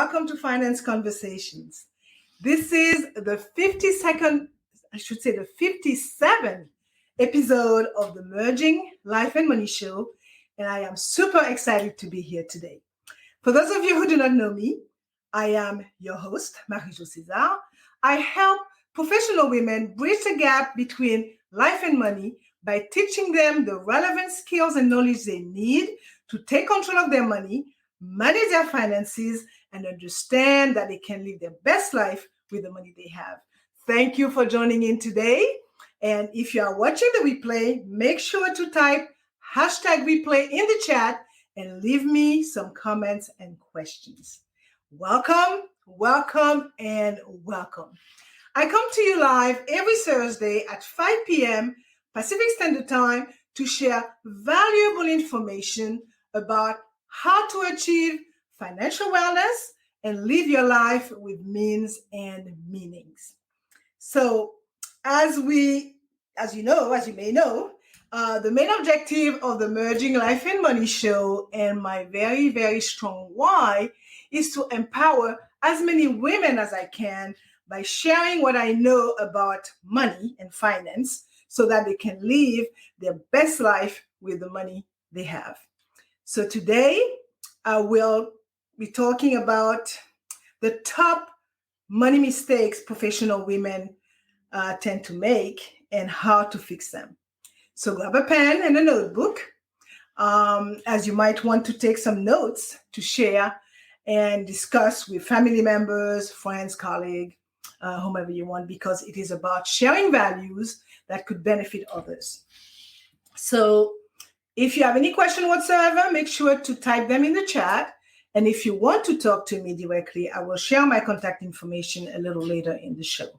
welcome to Finance Conversations. This is the 57th episode of the Merging Life and Money Show, and I am super excited to be here today. For those of you who do not know me, I am your host, Marie-Jo César. I help professional women bridge the gap between life and money by teaching them the relevant skills and knowledge they need to take control of their money, manage their finances, and understand that they can live their best life with the money they have. Thank you for joining in today. And if you are watching the replay, make sure to type #replay in the chat and leave me some comments and questions. Welcome, welcome, and welcome. I come to you live every Thursday at 5 p.m. Pacific Standard Time to share valuable information about how to achieve financial wellness and live your life with means and meanings. So, as you may know, the main objective of the Merging Life and Money Show and my very, very strong why is to empower as many women as I can by sharing what I know about money and finance so that they can live their best life with the money they have. So today, I will be talking about the top money mistakes professional women tend to make and how to fix them. So grab a pen and a notebook, as you might want to take some notes to share and discuss with family members, friends, colleagues, whomever you want, because it is about sharing values that could benefit others. So if you have any question whatsoever, make sure to type them in the chat. And if you want to talk to me directly, I will share my contact information a little later in the show.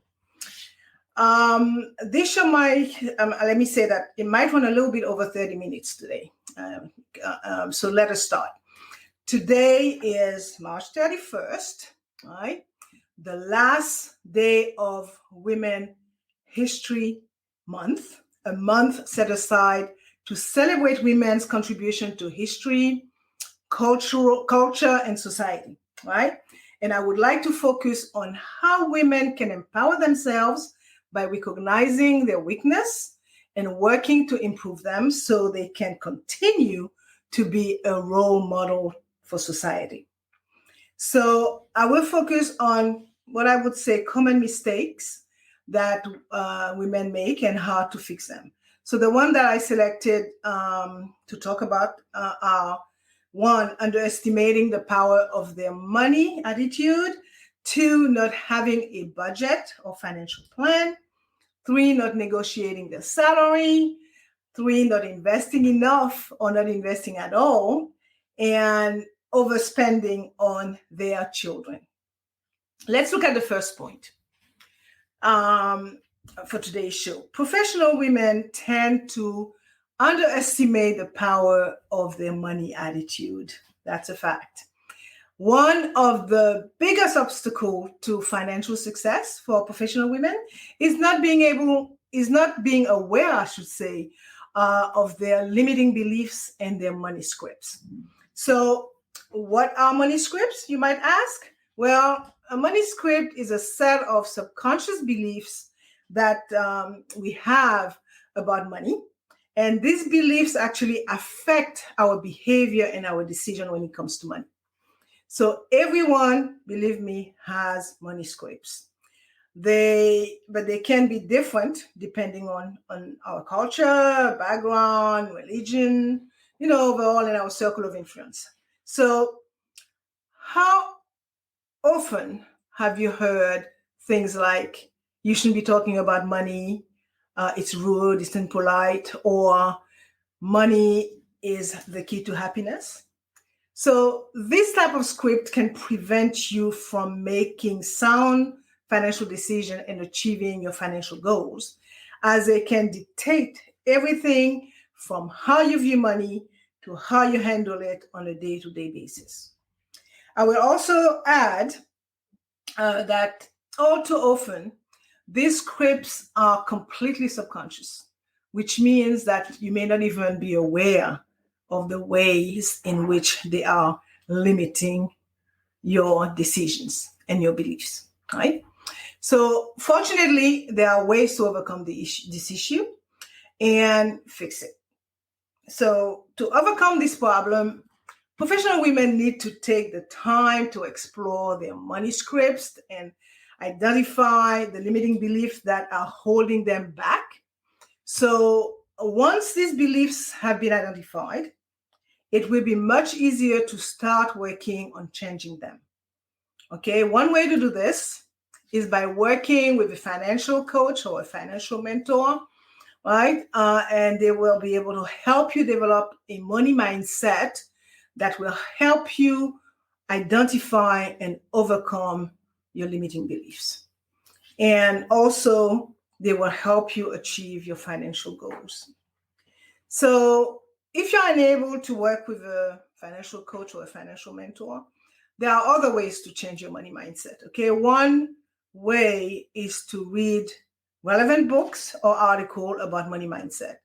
This show let me say that it might run a little bit over 30 minutes today. So let us start. Today is March 31st, right? The last day of Women History Month, a month set aside to celebrate women's contribution to history, culture, and society, right? And I would like to focus on how women can empower themselves by recognizing their weakness and working to improve them so they can continue to be a role model for society. So I will focus on what I would say common mistakes that women make and how to fix them. So the one that I selected to talk about are: 1, underestimating the power of their money attitude; 2, not having a budget or financial plan; 3, not negotiating their salary; 3, not investing enough or not investing at all; and overspending on their children. Let's look at the first point. For today's show, professional women tend to underestimate the power of their money attitude. That's a fact. One of the biggest obstacles to financial success for professional women is not being aware, I should say, of their limiting beliefs and their money scripts. So, what are money scripts, you might ask? Well, a money script is a set of subconscious beliefs that we have about money. And these beliefs actually affect our behavior and our decision when it comes to money. So everyone, believe me, has money scripts. But they can be different depending on our culture, background, religion, overall in our circle of influence. So how often have you heard things like, you shouldn't be talking about money, it's rude, it's impolite, or money is the key to happiness? So this type of script can prevent you from making sound financial decisions and achieving your financial goals, as they can dictate everything from how you view money to how you handle it on a day-to-day basis. I will also add that all too often, these scripts are completely subconscious, which means that you may not even be aware of the ways in which they are limiting your decisions and your beliefs, right? So fortunately, there are ways to overcome this issue and fix it. So to overcome this problem, professional women need to take the time to explore their money scripts and identify the limiting beliefs that are holding them back. So once these beliefs have been identified, it will be much easier to start working on changing them. Okay, one way to do this is by working with a financial coach or a financial mentor, right? And they will be able to help you develop a money mindset that will help you identify and overcome your limiting beliefs. And also, they will help you achieve your financial goals. So if you're unable to work with a financial coach or a financial mentor, there are other ways to change your money mindset. Okay, one way is to read relevant books or articles about money mindset.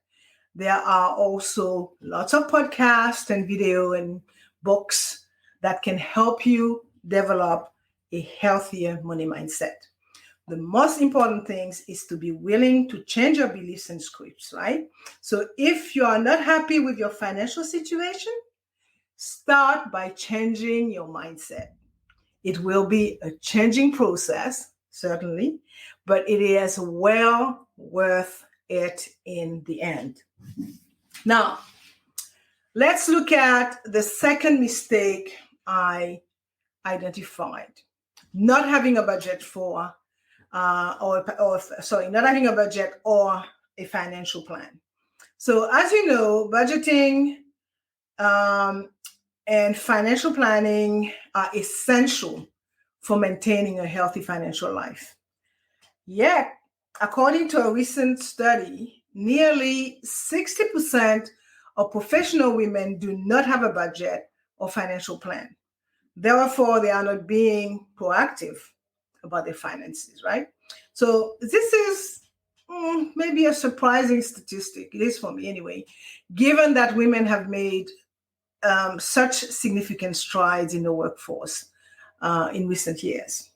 There are also lots of podcasts and video and books that can help you develop a healthier money mindset. The most important thing is to be willing to change your beliefs and scripts, right? So if you are not happy with your financial situation, start by changing your mindset. It will be a changing process, certainly, but it is well worth it in the end. Now, let's look at the second mistake I identified. Not having a budget for not having a budget or a financial plan. So as you know, budgeting and financial planning are essential for maintaining a healthy financial life. Yet, according to a recent study, nearly 60% of professional women do not have a budget or financial plan. Therefore, they are not being proactive about their finances, right? So this is maybe a surprising statistic. It is for me anyway, given that women have made such significant strides in the workforce in recent years.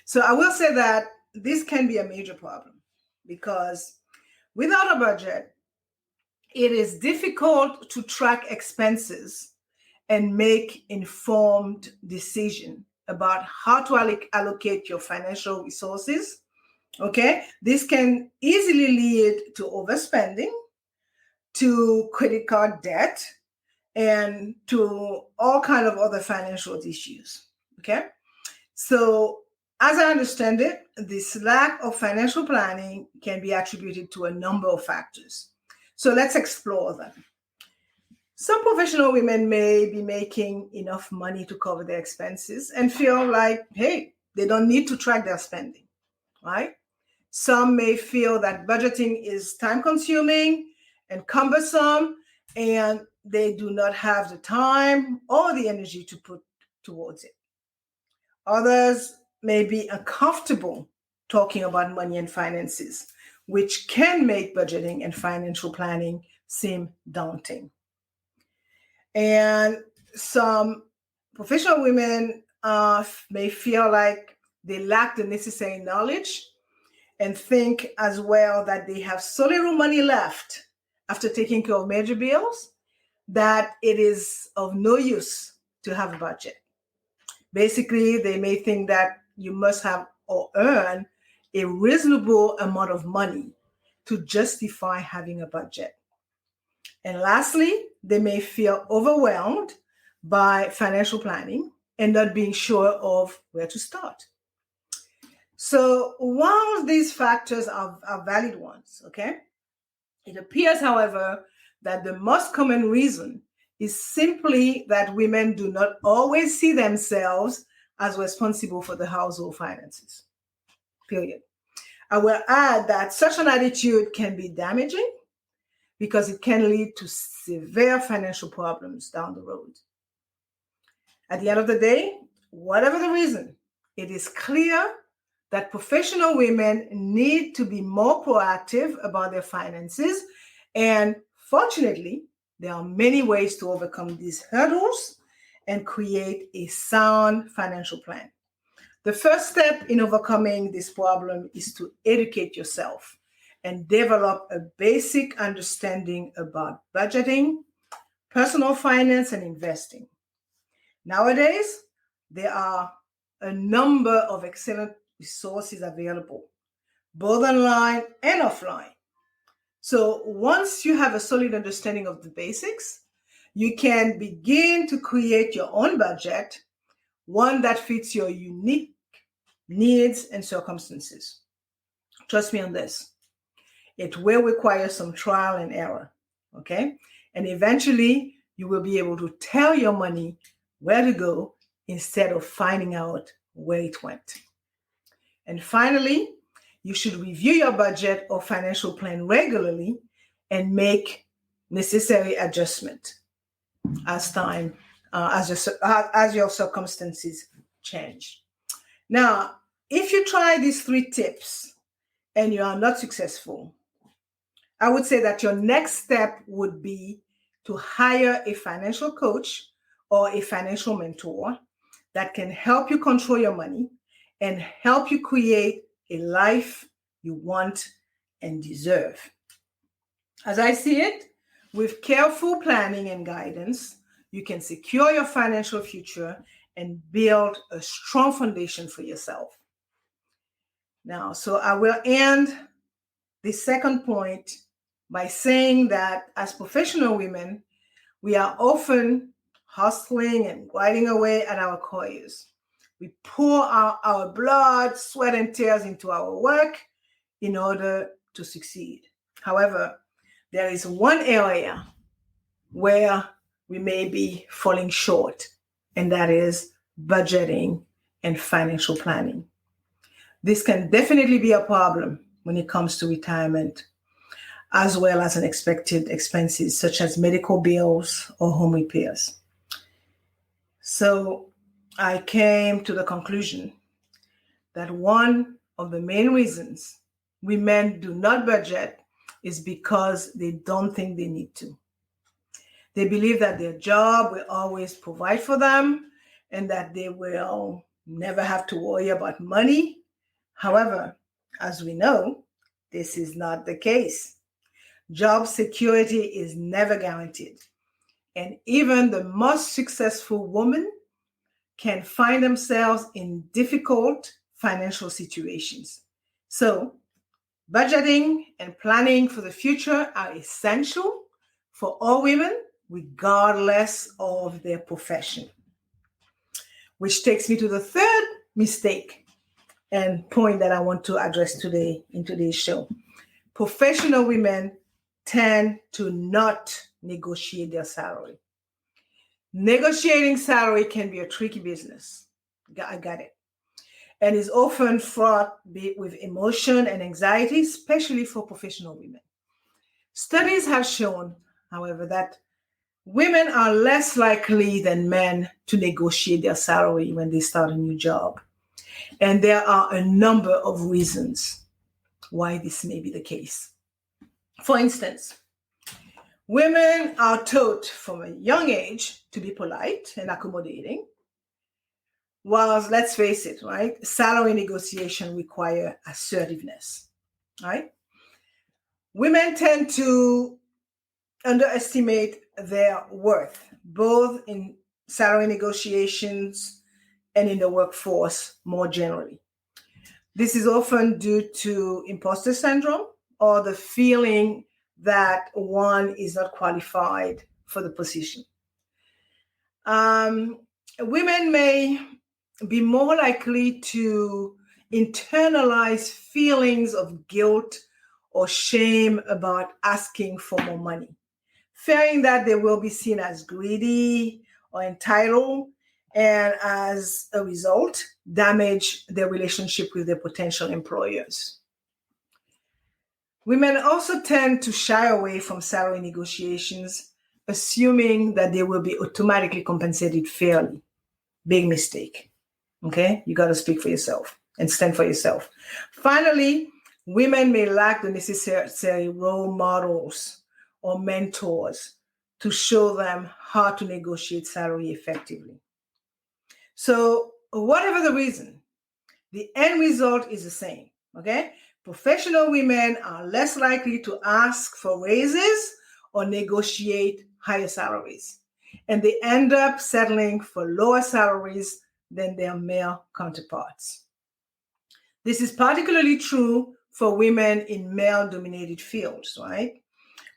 So I will say that this can be a major problem because without a budget, it is difficult to track expenses and make informed decisions about how to allocate your financial resources. Okay, this can easily lead to overspending, to credit card debt, and to all kinds of other financial issues. Okay, so as I understand it, this lack of financial planning can be attributed to a number of factors. So let's explore them. Some professional women may be making enough money to cover their expenses and feel like, hey, they don't need to track their spending, right? Some may feel that budgeting is time-consuming and cumbersome, and they do not have the time or the energy to put towards it. Others may be uncomfortable talking about money and finances, which can make budgeting and financial planning seem daunting. And some professional women may feel like they lack the necessary knowledge and think as well that they have so little money left after taking care of major bills that it is of no use to have a budget. Basically, they may think that you must have or earn a reasonable amount of money to justify having a budget. And lastly, they may feel overwhelmed by financial planning and not being sure of where to start. So while these factors are valid ones, okay, it appears, however, that the most common reason is simply that women do not always see themselves as responsible for the household finances, period. I will add that such an attitude can be damaging because it can lead to severe financial problems down the road. At the end of the day, whatever the reason, it is clear that professional women need to be more proactive about their finances. And fortunately, there are many ways to overcome these hurdles and create a sound financial plan. The first step in overcoming this problem is to educate yourself and develop a basic understanding about budgeting, personal finance, and investing. Nowadays, there are a number of excellent resources available, both online and offline. So once you have a solid understanding of the basics, you can begin to create your own budget, one that fits your unique needs and circumstances. Trust me on this. It will require some trial and error, okay? And eventually, you will be able to tell your money where to go instead of finding out where it went. And finally, you should review your budget or financial plan regularly and make necessary adjustment as your circumstances change. Now, if you try these 3 tips and you are not successful, I would say that your next step would be to hire a financial coach or a financial mentor that can help you control your money and help you create a life you want and deserve. As I see it, with careful planning and guidance, you can secure your financial future and build a strong foundation for yourself. Now, so I will end the second point by saying that as professional women, we are often hustling and grinding away at our careers. We pour our blood, sweat, and tears into our work in order to succeed. However, there is one area where we may be falling short, and that is budgeting and financial planning. This can definitely be a problem when it comes to retirement, as well as unexpected expenses such as medical bills or home repairs. So I came to the conclusion that one of the main reasons women do not budget is because they don't think they need to. They believe that their job will always provide for them and that they will never have to worry about money. However, as we know, this is not the case. Job security is never guaranteed. And even the most successful women can find themselves in difficult financial situations. So, budgeting and planning for the future are essential for all women, regardless of their profession. Which takes me to the third mistake and point that I want to address today in today's show. Professional women tend to not negotiate their salary. Negotiating salary can be a tricky business. I got it. And is often fraught with emotion and anxiety, especially for professional women. Studies have shown, however, that women are less likely than men to negotiate their salary when they start a new job. And there are a number of reasons why this may be the case. For instance, women are taught from a young age to be polite and accommodating, while, let's face it, right, salary negotiation require assertiveness, right? Women tend to underestimate their worth, both in salary negotiations and in the workforce more generally. This is often due to imposter syndrome or the feeling that one is not qualified for the position. Women may be more likely to internalize feelings of guilt or shame about asking for more money, fearing that they will be seen as greedy or entitled, and as a result, damage their relationship with their potential employers. Women also tend to shy away from salary negotiations, assuming that they will be automatically compensated fairly. Big mistake. Okay? You got to speak for yourself and stand for yourself. Finally, women may lack the necessary role models or mentors to show them how to negotiate salary effectively. So whatever the reason, the end result is the same, okay? Professional women are less likely to ask for raises or negotiate higher salaries, and they end up settling for lower salaries than their male counterparts. This is particularly true for women in male-dominated fields, right?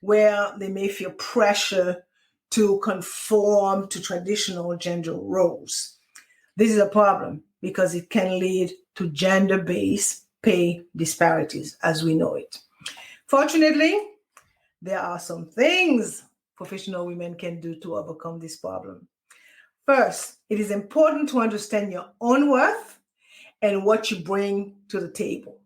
Where they may feel pressure to conform to traditional gender roles. This is a problem because it can lead to gender-based pay disparities as we know it. Fortunately, there are some things professional women can do to overcome this problem. First, it is important to understand your own worth and what you bring to the table.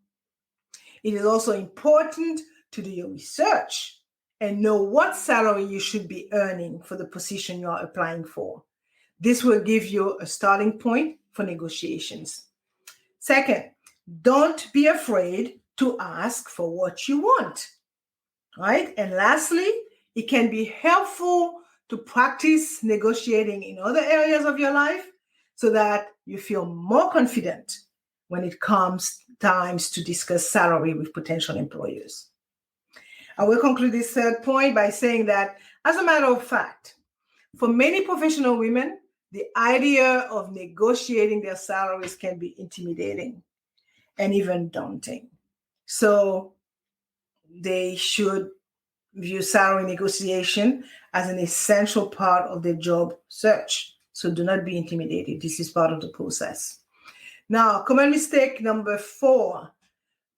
It is also important to do your research and know what salary you should be earning for the position you are applying for. This will give you a starting point for negotiations. Second, don't be afraid to ask for what you want, right? And lastly, it can be helpful to practice negotiating in other areas of your life so that you feel more confident when it comes times to discuss salary with potential employers. I will conclude this third point by saying that, as a matter of fact, for many professional women, the idea of negotiating their salaries can be intimidating and even daunting. So they should view salary negotiation as an essential part of their job search. So do not be intimidated. This is part of the process. Now, common mistake number 4,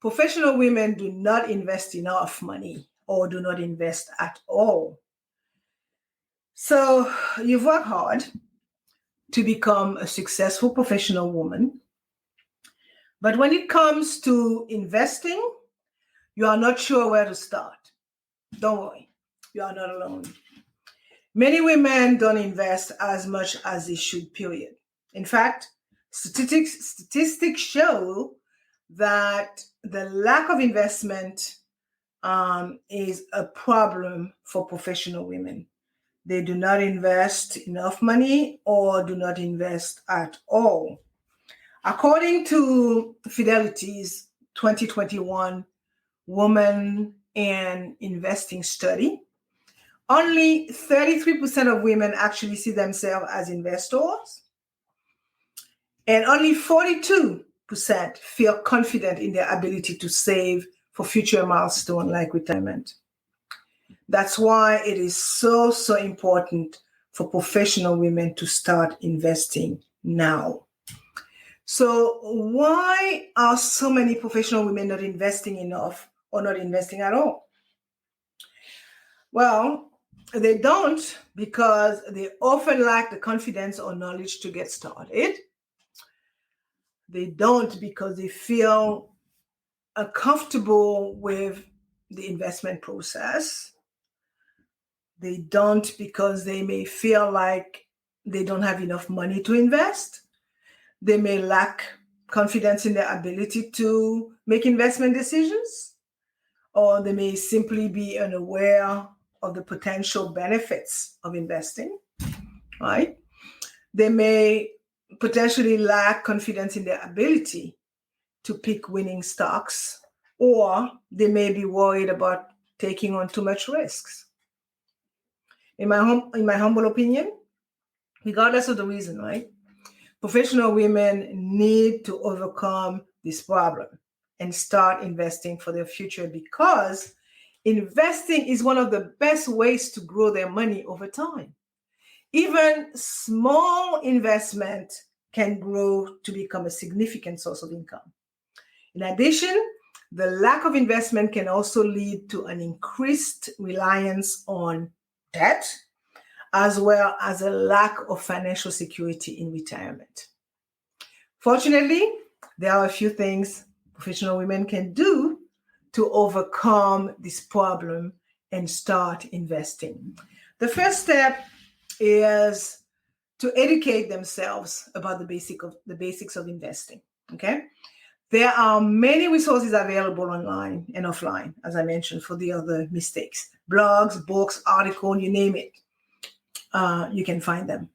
professional women do not invest enough money or do not invest at all. So you've worked hard to become a successful professional woman, but when it comes to investing, you are not sure where to start. Don't worry, you are not alone. Many women don't invest as much as they should, period. In fact, statistics show that the lack of investment is a problem for professional women. They do not invest enough money or do not invest at all. According to Fidelity's 2021 Woman and Investing Study, only 33% of women actually see themselves as investors, and only 42% feel confident in their ability to save for future milestones like retirement. That's why it is so important for professional women to start investing now. So why are so many professional women not investing enough or not investing at all? Well, they don't because they often lack the confidence or knowledge to get started. They don't because they feel uncomfortable with the investment process. They don't because they may feel like they don't have enough money to invest. They may lack confidence in their ability to make investment decisions, or they may simply be unaware of the potential benefits of investing, right? They may potentially lack confidence in their ability to pick winning stocks, or they may be worried about taking on too much risks. In my humble opinion, regardless of the reason, right? Professional women need to overcome this problem and start investing for their future, because investing is one of the best ways to grow their money over time. Even small investment can grow to become a significant source of income. In addition, the lack of investment can also lead to an increased reliance on debt, as well as a lack of financial security in retirement. Fortunately, there are a few things professional women can do to overcome this problem and start investing. The first step is to educate themselves about the basics of investing. Okay, there are many resources available online and offline, as I mentioned, for the other mistakes: blogs, books, articles, you name it. you can find them.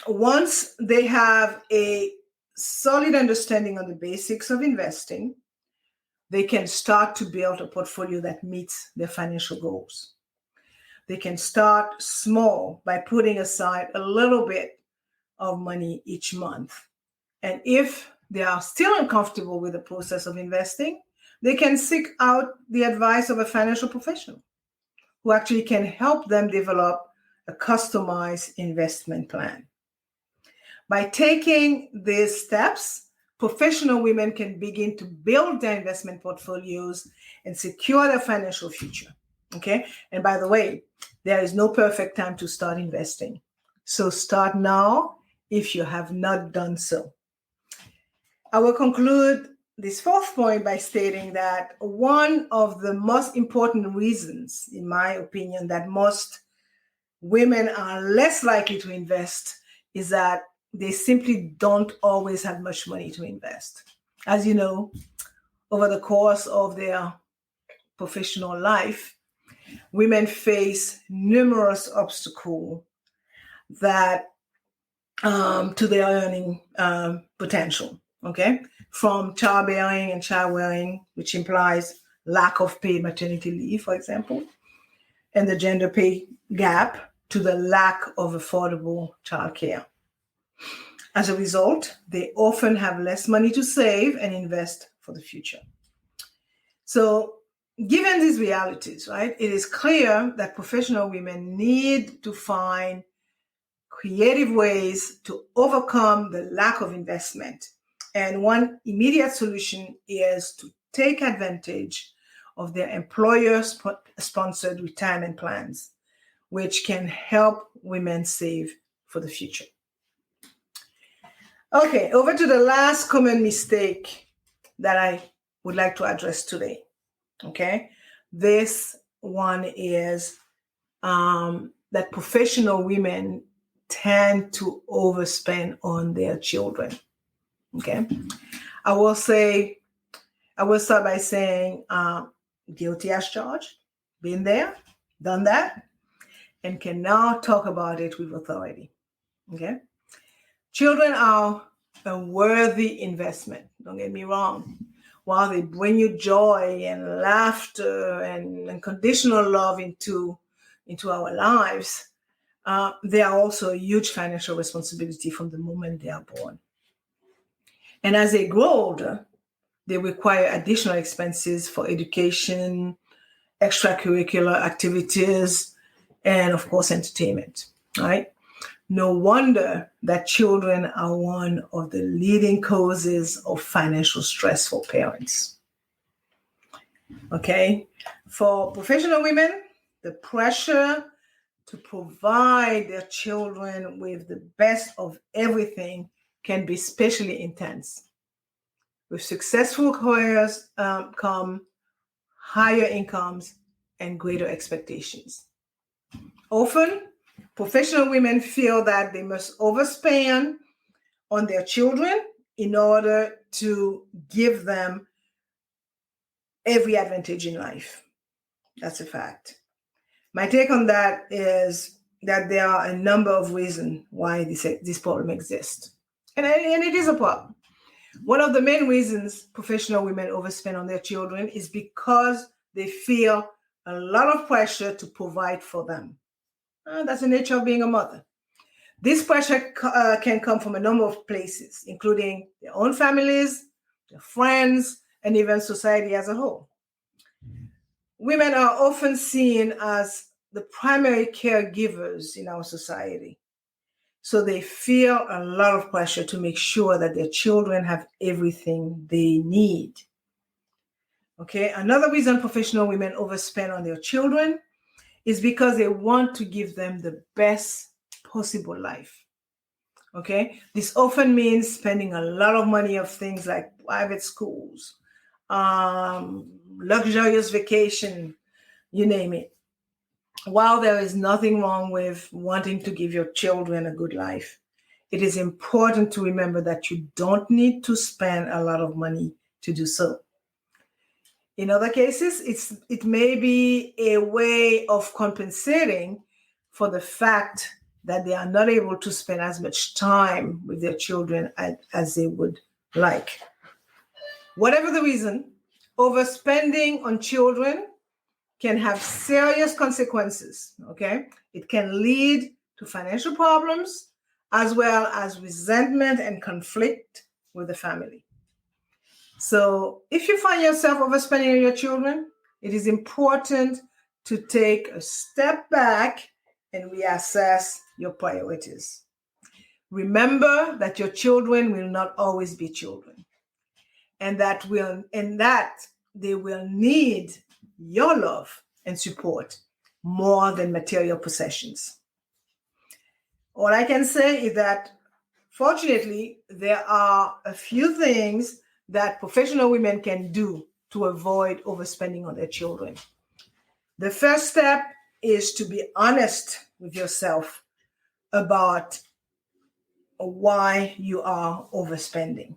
Once they have a solid understanding of the basics of investing, they can start to build a portfolio that meets their financial goals. They can start small by putting aside a little bit of money each month. And if they are still uncomfortable with the process of investing, they can seek out the advice of a financial professional who actually can help them develop a customized investment plan. By taking these steps, professional women can begin to build their investment portfolios and secure their financial future. Okay. And by the way, there is no perfect time to start investing. So start now if you have not done so. I will conclude this fourth point by stating that one of the most important reasons, in my opinion, that most women are less likely to invest is that they simply don't always have much money to invest. As you know, over the course of their professional life, women face numerous obstacles that to their earning potential. Okay, from childbearing and childbearing, which implies lack of paid maternity leave, for example, and the gender pay gap, to the lack of affordable childcare. As a result, they often have less money to save and invest for the future. So, given these realities, right, it is clear that professional women need to find creative ways to overcome the lack of investment. And one immediate solution is to take advantage of their employer-sponsored retirement plans, which can help women save for the future. Okay, over to the last common mistake that I would like to address today. Okay, this one is that professional women tend to overspend on their children. Okay, I will start by saying guilty as charged, been there, done that, and can now talk about it with authority. Okay, children are a worthy investment. Don't get me wrong. While they bring you joy and laughter and unconditional love into our lives, they are also a huge financial responsibility from the moment they are born. And as they grow older, they require additional expenses for education, extracurricular activities, and of course, entertainment, right? No wonder that children are one of the leading causes of financial stress for parents. Okay, for professional women, the pressure to provide their children with the best of everything can be especially intense. With successful careers come higher incomes and greater expectations. Often, professional women feel that they must overspend on their children in order to give them every advantage in life. That's a fact. My take on that is that there are a number of reasons why this problem exists. And it is a problem. One of the main reasons professional women overspend on their children is because they feel a lot of pressure to provide for them. That's the nature of being a mother. This pressure can come from a number of places, including their own families, their friends, and even society as a whole. Women are often seen as the primary caregivers in our society. So they feel a lot of pressure to make sure that their children have everything they need. Okay, another reason professional women overspend on their children is because they want to give them the best possible life. Okay, this often means spending a lot of money on things like private schools, luxurious vacation, you name it. While there is nothing wrong with wanting to give your children a good life, it is important to remember that you don't need to spend a lot of money to do so. In other cases, it may be a way of compensating for the fact that they are not able to spend as much time with their children as they would like. Whatever the reason, overspending on children can have serious consequences, okay? It can lead to financial problems as well as resentment and conflict with the family. So if you find yourself overspending on your children, it is important to take a step back and reassess your priorities. Remember that your children will not always be children, and that they will need your love and support more than material possessions. All I can say is that, fortunately, there are a few things that professional women can do to avoid overspending on their children. The first step is to be honest with yourself about why you are overspending.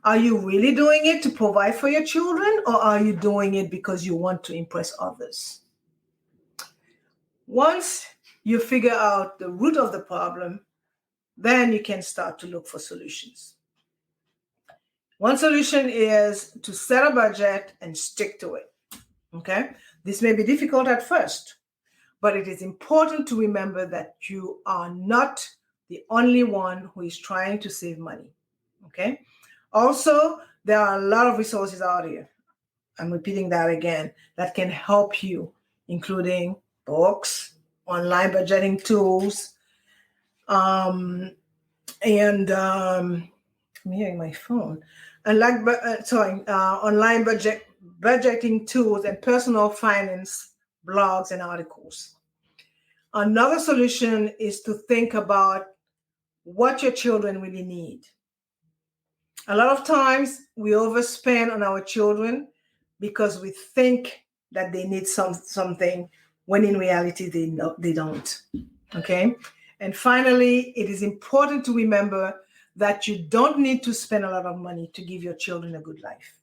Are you really doing it to provide for your children, or are you doing it because you want to impress others? Once you figure out the root of the problem, then you can start to look for solutions. One solution is to set a budget and stick to it. Okay? This may be difficult at first, but it is important to remember that you are not the only one who is trying to save money. Okay? Also, there are a lot of resources out here, I'm repeating that again, that can help you, including books, online budgeting tools, I'm hearing my phone, online budgeting tools and personal finance blogs and articles. Another solution is to think about what your children really need. A lot of times we overspend on our children because we think that they need something when in reality they don't. Okay? And finally, it is important to remember that you don't need to spend a lot of money to give your children a good life.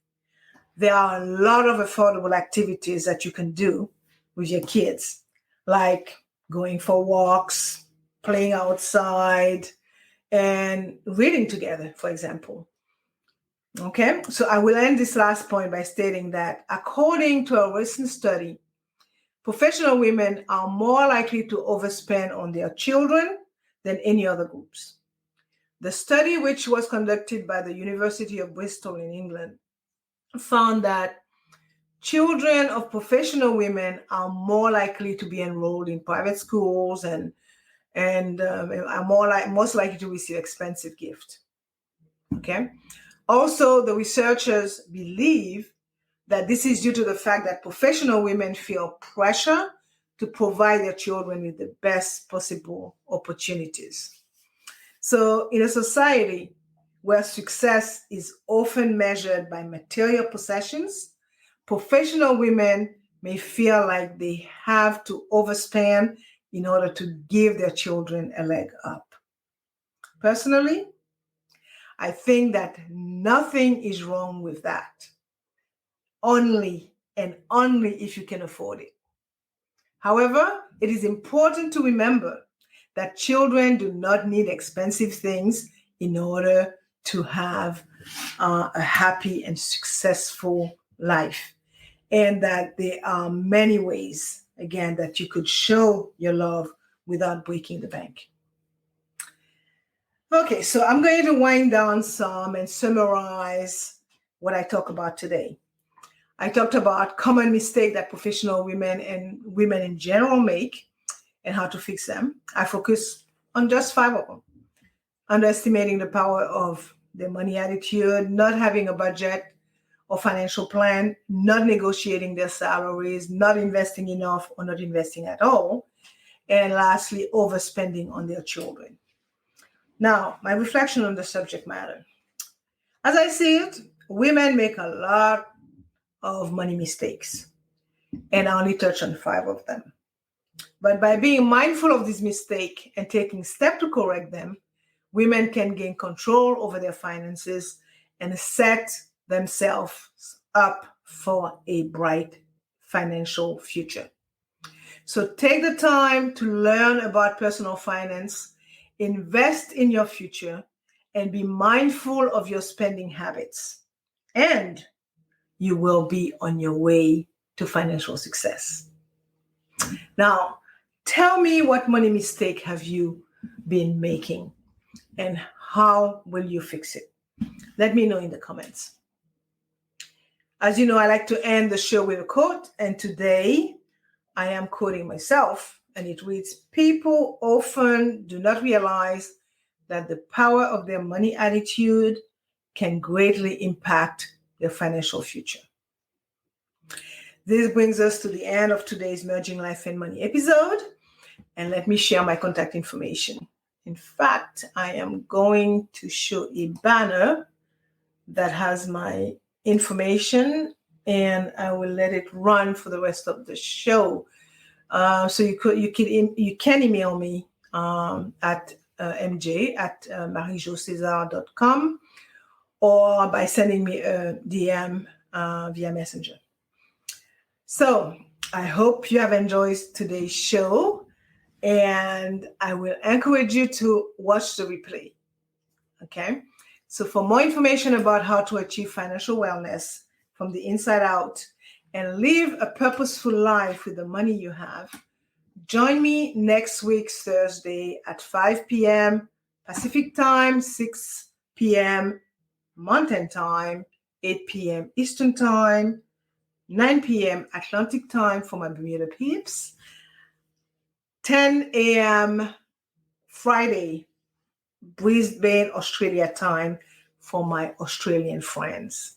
There are a lot of affordable activities that you can do with your kids, like going for walks, playing outside, and reading together, for example. Okay, so I will end this last point by stating that according to a recent study, professional women are more likely to overspend on their children than any other groups. The study, which was conducted by the University of Bristol in England, found that children of professional women are more likely to be enrolled in private schools and are most likely to receive expensive gifts. Okay. Also, the researchers believe that this is due to the fact that professional women feel pressure to provide their children with the best possible opportunities. So in a society where success is often measured by material possessions, professional women may feel like they have to overspend in order to give their children a leg up. Personally, I think that nothing is wrong with that. Only if you can afford it. However, it is important to remember that children do not need expensive things in order to have a happy and successful life. And that there are many ways, again, that you could show your love without breaking the bank. Okay, so I'm going to wind down some and summarize what I talked about today. I talked about common mistakes that professional women and women in general make and how to fix them. I focus on just 5 of them. Underestimating the power of their money attitude, not having a budget or financial plan, not negotiating their salaries, not investing enough or not investing at all, and lastly, overspending on their children. Now, my reflection on the subject matter. As I see it, women make a lot of money mistakes, and I only touch on 5 of them. But by being mindful of this mistake and taking steps to correct them, women can gain control over their finances and set themselves up for a bright financial future. So take the time to learn about personal finance, invest in your future, and be mindful of your spending habits. And you will be on your way to financial success. Now, tell me, what money mistake have you been making and how will you fix it? Let me know in the comments. As you know, I like to end the show with a quote, and today I am quoting myself, and it reads, "People often do not realize that the power of their money attitude can greatly impact their financial future." This brings us to the end of today's Merging Life and Money episode, and let me share my contact information. In fact, I am going to show a banner that has my information, and I will let it run for the rest of the show. So you can email me at mj@marijocesar.com or by sending me a DM via Messenger. So I hope you have enjoyed today's show, and I will encourage you to watch the replay. Okay? So for more information about how to achieve financial wellness from the inside out and live a purposeful life with the money you have, join me next week, Thursday at 5 p.m. Pacific time, 6 p.m. Mountain time, 8 p.m. Eastern time, 9 p.m. Atlantic time for my Bermuda peeps, 10 a.m. Friday, Brisbane, Australia time for my Australian friends.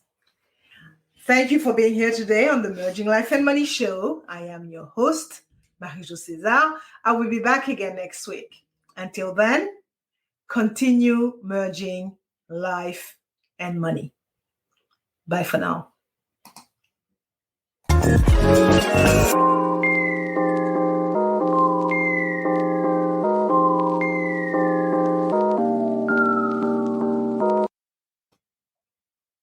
Thank you for being here today on the Merging Life and Money Show. I am your host, Marie-Jo César. I will be back again next week. Until then, continue merging life and money. Bye for now.